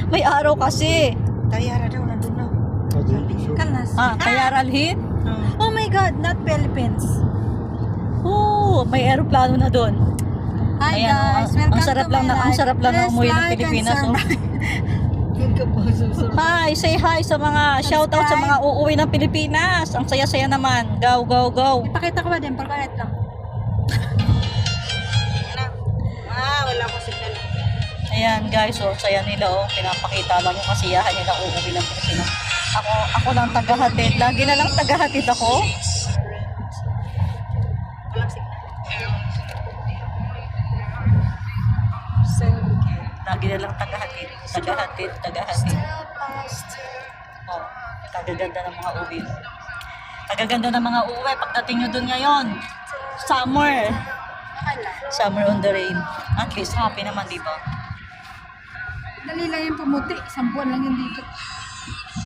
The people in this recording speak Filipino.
May araw kasi. Tayara daw, nandun na. Kanas. Kaya ralhin? Oh my God, not Philippines. Oo, may aeroplano na doon. Hi Ayan, guys, welcome ang sarap to lang my na, ang life. sarap lang na Please umuwi ng like and Pilipinas. Oh. subscribe. Yun ka po, susunod. Hi, say hi sa mga shout out sa mga uuwi ng Pilipinas. Ang saya-saya naman. Go, go, go. Ipakita ko ba din? Pagkalit lang. Wala ko signal. Ayan guys, oh, saya nila oh. Pinapakita lang yung kasiyahan nila uuwi ng Pilipinas. Ako lang tagahatid. Lagi na lang tagahatid ako. Walang signal. Lagi na lang tagahatid. Oh, kagaganda ng mga uwi. Kagaganda ng mga uwi. Pagdating nyo dun ngayon, summer on the rain. At least happy naman, di ba? Dali lang yung pumuti. 1 buwan lang yun dito.